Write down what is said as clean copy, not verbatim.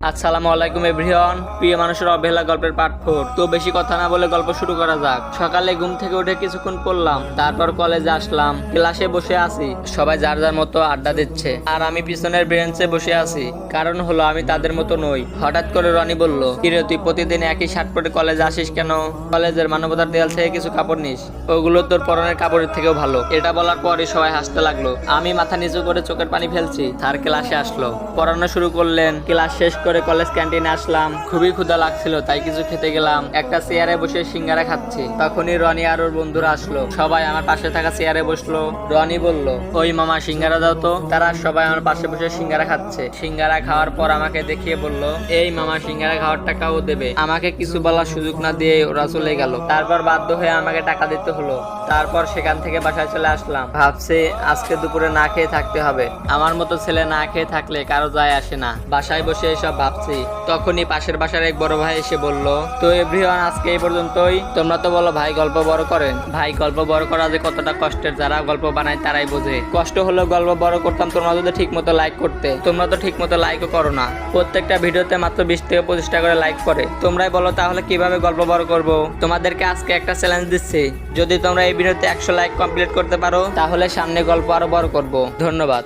আসসালামু আলাইকুম এভরিওয়ান, প্রিয় মানুষের অবহেলা গল্পের পার্ট 4। তো বেশি কথা না বলে গল্প শুরু করা যাক। সকালে ঘুম থেকে উঠে কিছুক্ষণ পড়লাম, তারপর কলেজে আসলাম। ক্লাসে বসে আছি, সবাই যার যার মতো আড্ডা দিচ্ছে আর আমি পিছনের বেঞ্চে বসে আছি। কারণ হলো আমি তাদের মতো নই। হঠাৎ করে রনি বলল, কিরে তুই প্রতিদিন একই শার্ট পরে কলেজে আসিস কেন? কলেজের মানবতার দেয়াল থেকে কিছু কাপড় নিস, ওগুলো তোর পরনের কাপড়ের থেকেও ভালো। এটা বলার পরই সবাই হাসতে লাগলো। আমি মাথা নিচু করে চোখের পানি ফেলছি। স্যার ক্লাসে আসলো, পড়ানো শুরু করলেন। ক্লাস শেষ করে কলেজ ক্যান্টিনে আসলাম। খুবই ক্ষুধা লাগছিল, তাই কিছু খেতে গেলাম। একটা চেয়ারে বসে সিঙ্গারা খাচ্ছি। তখনই রনি আর ওর বন্ধুরা আসলো। সবাই আমার পাশে থাকা চেয়ারে বসলো। রনি বলল, ওই মামা সিঙ্গারা দাও তো। তারা সবাই আমার পাশে বসে সিঙ্গারা খাচ্ছে। সিঙ্গারা খাওয়ার পর আমাকে দেখিয়ে বলল, এই মামা সিঙ্গারা খাওয়ার টাকাও দেবে। আমাকে কিছু বলার সুযোগ না দিয়ে ওরা চলে গেল। তারপর বাধ্য হয়ে আমাকে টাকা দিতে হলো। তারপর সেখান থেকে বাসায় চলে আসলাম। ভাবছি আজকে দুপুরে না খেয়ে থাকতে হবে। আমার মতো ছেলে না খেয়ে থাকলে কারো যায় আসে না। বাসায় বসে এসব ভাবছি, তখনই পাশের বাসার এক বড় ভাই এসে বলল, তো এভরিওয়ান আজকে এই পর্যন্তই। তোমরা তো বলো ভাই গল্প বড় করেন। ভাই গল্প বড় করা যে কতটা কষ্টের, যারা গল্প বানায় তারাই বোঝে। কষ্ট হলো গল্প বড় করতাম তোমরা যদি ঠিক মতো লাইক করতে। তোমরা তো ঠিক মতো লাইকও করো না। প্রত্যেকটা ভিডিওতে মাত্র 20 থেকে 25টা করে লাইক করে। তোমরাই বলো তাহলে কিভাবে গল্প বড় করব। তোমাদেরকে আজকে একটা চ্যালেঞ্জ দিচ্ছি, যদি তোমরা এই ভিডিওতে 100 লাইক কমপ্লিট করতে পারো তাহলে সামনে গল্প আরো বড় করব। ধন্যবাদ।